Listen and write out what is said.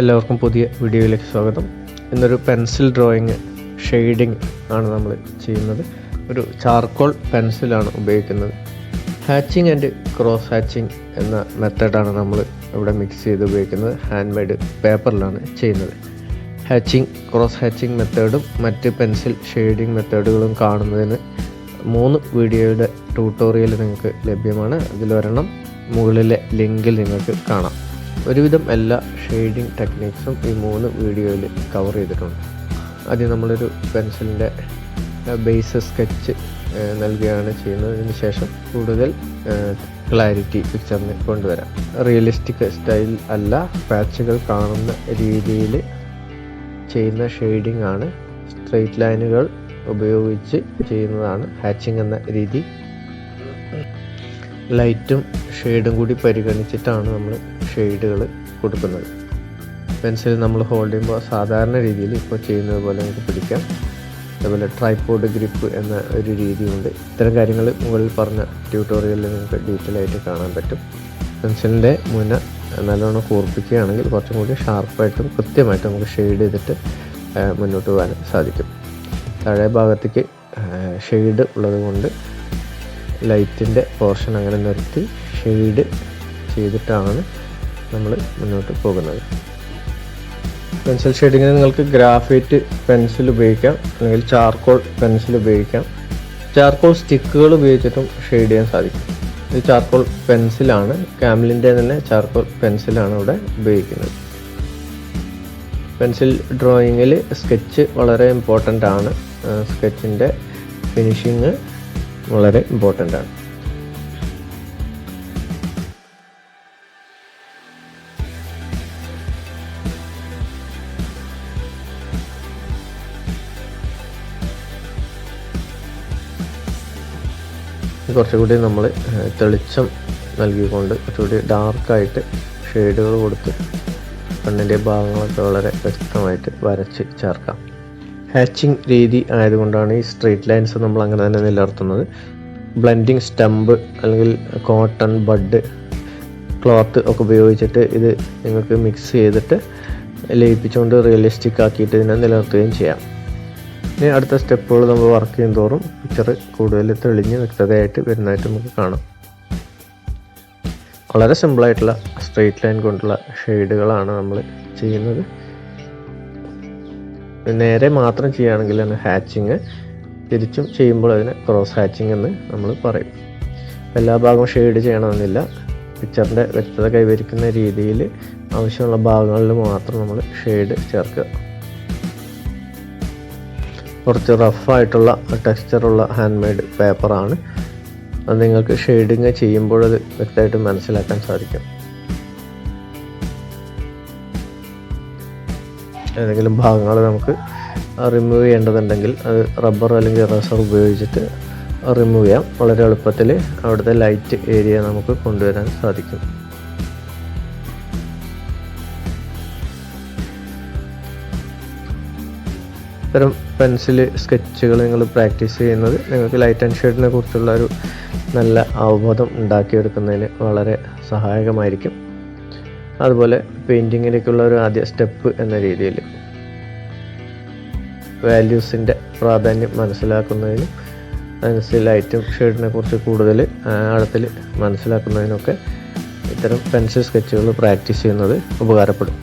എല്ലാവർക്കും പുതിയ വീഡിയോയിലേക്ക് സ്വാഗതം. ഇന്നൊരു പെൻസിൽ ഡ്രോയിങ് ഷെയ്ഡിങ് ആണ് നമ്മൾ ചെയ്യുന്നത്. ഒരു ചാർക്കോൾ പെൻസിലാണ് ഉപയോഗിക്കുന്നത്. ഹാച്ചിങ് ആൻഡ് ക്രോസ് ഹാച്ചിങ് എന്ന മെത്തേഡാണ് നമ്മൾ ഇവിടെ മിക്സ് ചെയ്ത് ഉപയോഗിക്കുന്നത്. ഹാൻഡ് മെയ്ഡ് പേപ്പറിലാണ് ചെയ്യുന്നത്. ഹാച്ചിങ്, ക്രോസ് ഹാച്ചിങ് മെത്തേഡും മറ്റ് പെൻസിൽ ഷെയ്ഡിങ് മെത്തേഡുകളും കാണുന്നതിന് 3 വീഡിയോയുടെ ട്യൂട്ടോറിയൽ നിങ്ങൾക്ക് ലഭ്യമാണ്. അതിലൊരെണ്ണം മുകളിലെ ലിങ്കിൽ നിങ്ങൾക്ക് കാണാം. ഒരുവിധം എല്ലാ ഷെയ്ഡിങ് ടെക്നിക്സും ഈ 3 വീഡിയോയിൽ കവർ ചെയ്തിട്ടുണ്ട്. ആദ്യം നമ്മളൊരു പെൻസിലിൻ്റെ ബേസ് സ്കെച്ച് നൽകുകയാണ് ചെയ്യുന്നത്. അതിന് ശേഷം കൂടുതൽ ക്ലാരിറ്റി പിക്ചറിന് കൊണ്ടുവരാം. റിയലിസ്റ്റിക് സ്റ്റൈൽ അല്ല, പാച്ചുകൾ കാണുന്ന രീതിയിൽ ചെയ്യുന്ന ഷെയ്ഡിങ് ആണ്. സ്ട്രെയിറ്റ് ലൈനുകൾ ഉപയോഗിച്ച് ചെയ്യുന്നതാണ് ഹാച്ചിങ് എന്ന രീതി. ലൈറ്റും ഷെയ്ഡും കൂടി പരിഗണിച്ചിട്ടാണ് നമ്മൾ ഷെയ്ഡുകൾ കൊടുക്കുന്നത്. പെൻസിൽ നമ്മൾ ഹോൾഡ് ചെയ്യുമ്പോൾ സാധാരണ രീതിയിൽ ഇപ്പോൾ ചെയ്യുന്നത് പോലെ നമുക്ക് പിടിക്കാം. അതുപോലെ ട്രൈപോഡ് ഗ്രിപ്പ് എന്ന ഒരു രീതിയുണ്ട്. ഇത്തരം കാര്യങ്ങൾ മുകളിൽ പറഞ്ഞ ട്യൂട്ടോറിയലിൽ നിങ്ങൾക്ക് ഡീറ്റെയിൽ ആയിട്ട് കാണാൻ പറ്റും. പെൻസിലിൻ്റെ മുന നല്ലോണം കൂർപ്പിക്കുകയാണെങ്കിൽ കുറച്ചും കൂടി ഷാർപ്പായിട്ടും കൃത്യമായിട്ടും നമുക്ക് ഷെയ്ഡ് ചെയ്തിട്ട് മുന്നോട്ട് പോകാൻ സാധിക്കും. താഴെ ഭാഗത്തേക്ക് ഷെയ്ഡ് ഉള്ളത് കൊണ്ട് ലൈറ്റിൻ്റെ പോർഷൻ അങ്ങനെ നിർത്തി ഷെയ്ഡ് ചെയ്തിട്ടാണ് നമ്മൾ മുന്നോട്ട് പോകുന്നത്. പെൻസിൽ ഷെയ്ഡിങ്ങിന് നിങ്ങൾക്ക് ഗ്രാഫൈറ്റ് പെൻസിൽ ഉപയോഗിക്കാം, അല്ലെങ്കിൽ ചാർക്കോൾ പെൻസിൽ ഉപയോഗിക്കാം. ചാർക്കോൾ സ്റ്റിക്കുകൾ ഉപയോഗിച്ചിട്ടും ഷെയ്ഡ് ചെയ്യാൻ സാധിക്കും. ഇത് ചാർക്കോൾ പെൻസിലാണ്, കാംലിൻ്റെ തന്നെ ചാർക്കോൾ പെൻസിലാണ് ഇവിടെ ഉപയോഗിക്കുന്നത്. പെൻസിൽ ഡ്രോയിങ്ങിൽ സ്കെച്ച് വളരെ ഇമ്പോർട്ടൻ്റ് ആണ്. സ്കെച്ചിൻ്റെ ഫിനിഷിങ് വളരെ ഇമ്പോർട്ടൻ്റ് ആണ്. കുറച്ചുകൂടി നമ്മൾ തെളിച്ചം നൽകിക്കൊണ്ട് കുറച്ചുകൂടി ഡാർക്കായിട്ട് ഷെയ്ഡുകൾ കൊടുത്ത് കണ്ണിൻ്റെ ഭാഗങ്ങളൊക്കെ വളരെ വ്യക്തമായിട്ട് വരച്ച് ചേർക്കാം. ഹാച്ചിങ് രീതി ആയതുകൊണ്ടാണ് ഈ സ്ട്രെയിറ്റ് ലൈൻസ് നമ്മൾ അങ്ങനെ തന്നെ നിലനിർത്തുന്നത്. ബ്ലെൻഡിങ് സ്റ്റമ്പ് അല്ലെങ്കിൽ കോട്ടൺ ബഡ് ക്ലോത്ത് ഒക്കെ ഉപയോഗിച്ചിട്ട് ഇത് നിങ്ങൾക്ക് മിക്സ് ചെയ്തിട്ട് ലയിപ്പിച്ചുകൊണ്ട് റിയലിസ്റ്റിക് ആക്കിയിട്ട് ഇതിനെ നിലനിർത്തുകയും ചെയ്യാം. ഇനി അടുത്ത സ്റ്റെപ്പുകൾ നമ്മൾ വർക്ക് ചെയ്യും തോറും പിക്ചർ കൂടുതൽ തെളിഞ്ഞ് വ്യക്തതയായിട്ട് വരുന്നതായിട്ട് നമുക്ക് കാണാം. വളരെ സിമ്പിളായിട്ടുള്ള സ്ട്രെയിറ്റ് ലൈൻ കൊണ്ടുള്ള ഷെയ്ഡുകളാണ് നമ്മൾ ചെയ്യുന്നത്. നേരെ മാത്രം ചെയ്യുകയാണെങ്കിലാണ് ഹാച്ചിങ്, തിരിച്ചും ചെയ്യുമ്പോൾ അതിന് ക്രോസ് ഹാച്ചിങ് എന്ന് നമ്മൾ പറയും. എല്ലാ ഭാഗവും ഷെയ്ഡ് ചെയ്യണമെന്നില്ല. പിക്ചറിൻ്റെ വ്യക്തത കൈവരിക്കുന്ന രീതിയിൽ ആവശ്യമുള്ള ഭാഗങ്ങളിൽ മാത്രം നമ്മൾ ഷെയ്ഡ് ചേർക്കുക. കുറച്ച് റഫായിട്ടുള്ള ടെക്സ്ചറുള്ള ഹാൻഡ് മെയ്ഡ് പേപ്പറാണ്. അത് നിങ്ങൾക്ക് ഷെയ്ഡിങ് ചെയ്യുമ്പോൾ അത് വ്യക്തമായിട്ട് മനസ്സിലാക്കാൻ സാധിക്കും. ഏതെങ്കിലും ഭാഗങ്ങൾ നമുക്ക് റിമൂവ് ചെയ്യേണ്ടതുണ്ടെങ്കിൽ അത് റബ്ബർ അല്ലെങ്കിൽ റസർ ഉപയോഗിച്ചിട്ട് റിമൂവ് ചെയ്യാം. വളരെ എളുപ്പത്തിൽ അവിടുത്തെ ലൈറ്റ് ഏരിയ നമുക്ക് കൊണ്ടുവരാൻ സാധിക്കും. ഇത്തരം പെൻസിൽ സ്കെച്ചുകൾ നിങ്ങൾ പ്രാക്ടീസ് ചെയ്യുന്നത് നിങ്ങൾക്ക് ലൈറ്റ് ആൻഡ് ഷെയ്ഡിനെ കുറിച്ചുള്ള ഒരു നല്ല അവബോധം ഉണ്ടാക്കിയെടുക്കുന്നതിന് വളരെ സഹായകമായിരിക്കും. അതുപോലെ പെയിൻറ്റിങ്ങിലേക്കുള്ള ഒരു ആദ്യ സ്റ്റെപ്പ് എന്ന രീതിയിൽ വാല്യൂസിൻ്റെ പ്രാധാന്യം മനസ്സിലാക്കുന്നതിനും അതിന് ലൈറ്റും ഷെയ്ഡിനെ കുറിച്ച് കൂടുതൽ ആഴത്തിൽ മനസ്സിലാക്കുന്നതിനൊക്കെ ഇത്തരം പെൻസിൽ സ്കെച്ചുകൾ പ്രാക്ടീസ് ചെയ്യുന്നത് ഉപകാരപ്പെടും.